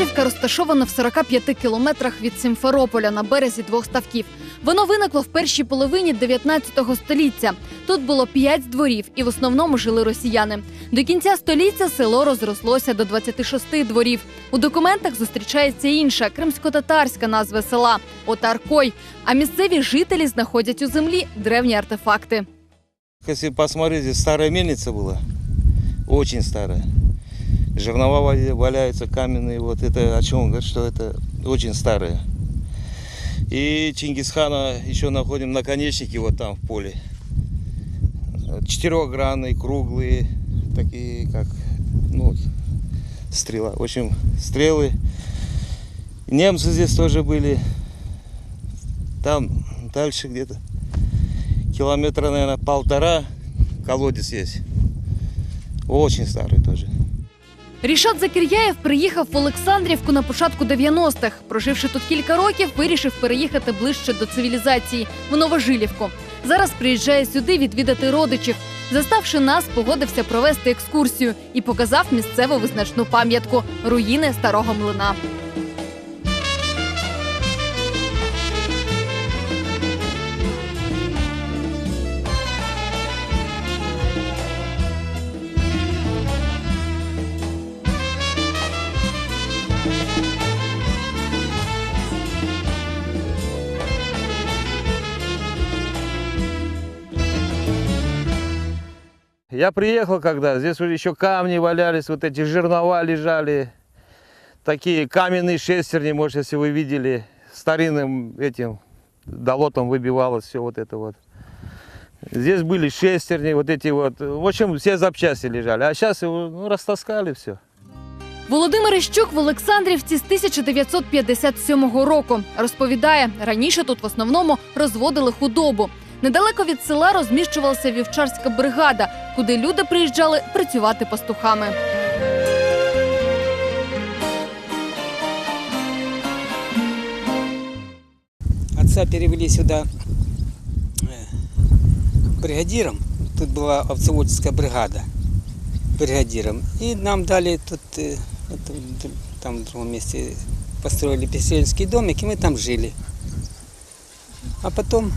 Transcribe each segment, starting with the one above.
Олександрівка розташована в 45 кілометрах від Сімферополя на березі двох ставків. Воно виникло в першій половині 19 століття. Тут було 5 дворів і в основному жили росіяни. До кінця століття село розрослося до 26 дворів. У документах зустрічається інша, кримсько-татарська назва села – Отаркой. А місцеві жителі знаходять у землі древні артефакти. Если посмотреть, здесь старая мельница была, очень старая. Жернова валяются каменные, вот это о чем он говорит, что это очень старое. И Чингисхана еще находим наконечники вот там в поле. Четырехгранные, круглые, такие как стрела. В общем, стрелы. Немцы здесь тоже были. Там дальше где-то километра, наверное, 1,5 колодец есть. Очень старый тоже. Рішат Закир'яєв приїхав в Олександрівку на початку 90-х. Проживши тут кілька років, вирішив переїхати ближче до цивілізації – в Новожилівку. Зараз приїжджає сюди відвідати родичів. Заставши нас, погодився провести екскурсію і показав місцеву визначну пам'ятку – руїни старого млина. Я приехал когда, здесь уже еще камни валялись, вот эти жернова лежали. Такие каменные шестерни, может, если вы видели, старинным этим долотом выбивалось все вот это вот. Здесь были шестерни, вот эти вот, в общем, все запчасти лежали, а сейчас его растаскали все. Володимир Іщук в Олександрівці з 1957 року. Розповідає, раніше тут в основному розводили худобу. Недалеко від села розміщувалася вівчарська бригада, куди люди приїжджали працювати пастухами. Отца перевели сюда бригадиром. Тут была овцеводческая бригада бригадиром. И нам дали тут, там в другом месте, построили поселенский домик, и мы там жили. А потом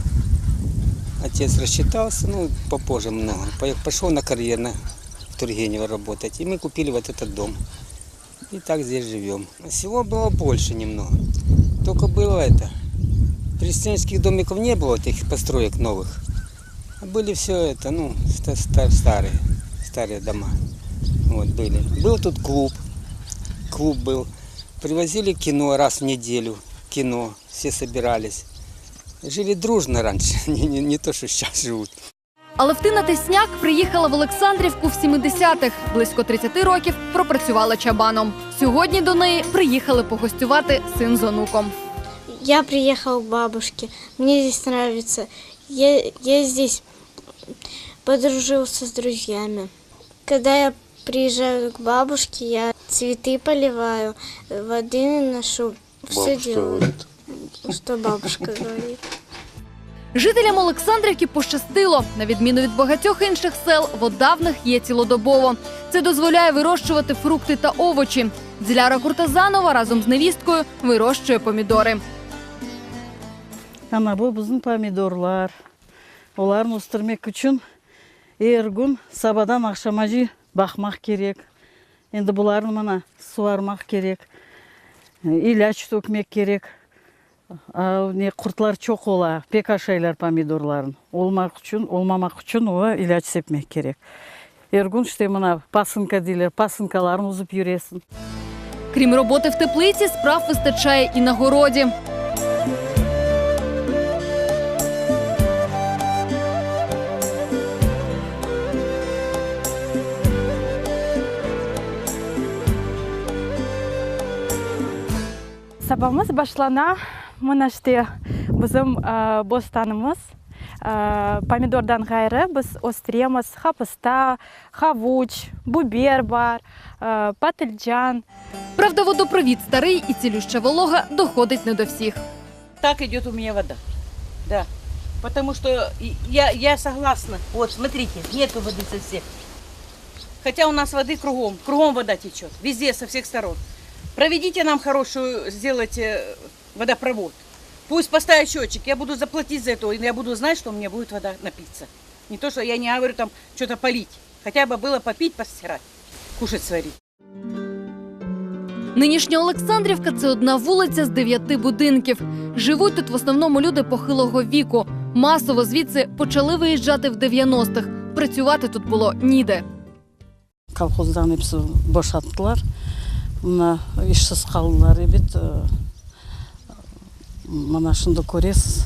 отец рассчитался, попозже много. Пошел на карьер в Тургенево работать, и мы купили вот этот дом. И так здесь живем. Всего было больше немного. Только было это. Крестьянских домиков не было, этих построек новых. А были все это, старые дома. Вот были. Был тут клуб был. Привозили кино раз в неделю, кино, все собирались. Жили дружно раніше, не то, що зараз живуть. Алевтина Тесняк приїхала в Олександрівку в 70-х. Близько 30 років пропрацювала чабаном. Сьогодні до неї приїхали погостювати син з онуком. Я приехал к бабушке, мне здесь нравится. Я здесь подружился с друзьями. Когда я приезжаю к бабушке, я цветы поливаю, воды наношу, все делаю. Що бабушка говорить. Жителям Олександрівки пощастило. На відміну від багатьох інших сел, вода в них є цілодобово. Це дозволяє вирощувати фрукти та овочі. Диляра Куртазанова разом з невісткою вирощує помідори. Ана бұл біздің помидорлар. Оларын өстірмек үшін эргүн сабадан ақшамажи бақмақ керек. Енді бұларын мына суармақ керек. Иляч төкмек керек. Құртлар чоқ ола, пекашайлар помидорларын. Олмамақ үшін ола иляч сепмек керек. Эргүн іште мына пасынка дейлер, пасынкаларын ұзып жүресін. Крім роботи в теплиці, справ вистачає і на городі. Сабамыз башлана, мынаште біздің бостанымыз. Помидордан ғайры біз остремыз, хапыста, хавуч, бубер бар, пательджан. Правда, водопровід старий і цілюща волога доходить не до всіх. Так идет у меня вода, да. Потому что я согласна. Вот, смотрите, нету воды совсем. Хотя у нас воды кругом вода течет, везде, со всех сторон. Проведите нам хорошую, сделайте водопровод. Пусть поставят счетчик, я буду заплатить за это, и я буду знать, что у меня будет вода напиться. Не то, что я не говорю там что-то полить. Хотя бы было попить, постирать, кушать сварить. Нинішня Олександрівка – це одна вулиця з 9 будинків. Живуть тут в основному люди похилого віку. Масово звідси почали виїжджати в 90-х. Працювати тут було ніде. Колхоздан hepsi boşalttılar. Mına işsiz kaldılar evet. Mana şunda көресіз.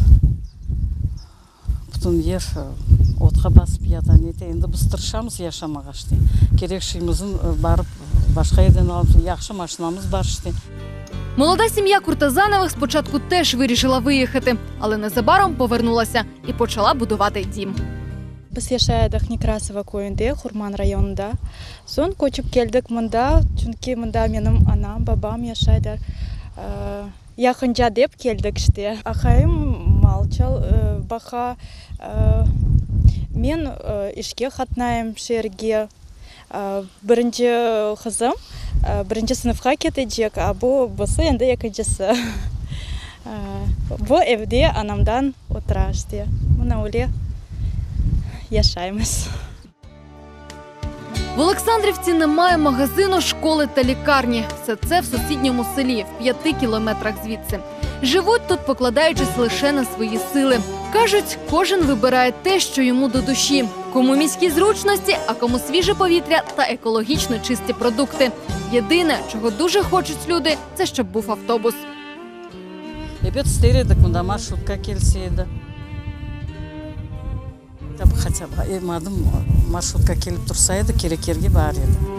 Бүтін ер отқа басып ятан ете. Енді біз тырышамыз яшамаға іште. Керек шыйымызын барып башқа жерден алып, яқшы машинамыз бар іште. Молода сім'я Куртазанових спочатку теж вирішила виїхати, але незабаром повернулася і почала будувати дім. Біз яшайдық Некрасова көйінде, Хурман районында. Сон көчіп келдік мұнда, чүнки мұнда менің анам, бабам яшайды. Яқынжа деп келдік іште. Ақайым малчал, бақа. Мен ішке қатнайым шерге. Бірінші қызым, бірінші сыныфқа кетecek, а бұсы енді екіншісі. Бұл evде анамдан отыра іште. Мұна өле яшаймыз. В Олександрівці немає магазину, школи та лікарні. Все це в сусідньому селі, в 5 кілометрах звідси. Живуть тут, покладаючись лише на свої сили. Кажуть, кожен вибирає те, що йому до душі. Кому міські зручності, а кому свіже повітря та екологічно чисті продукти. Єдине, чого дуже хочуть люди, це щоб був автобус. Evet істер едік, мұнда маршрутка келсе еді. Хотя бы маршрутка келіп тұрса еді, керек жерге бар еді.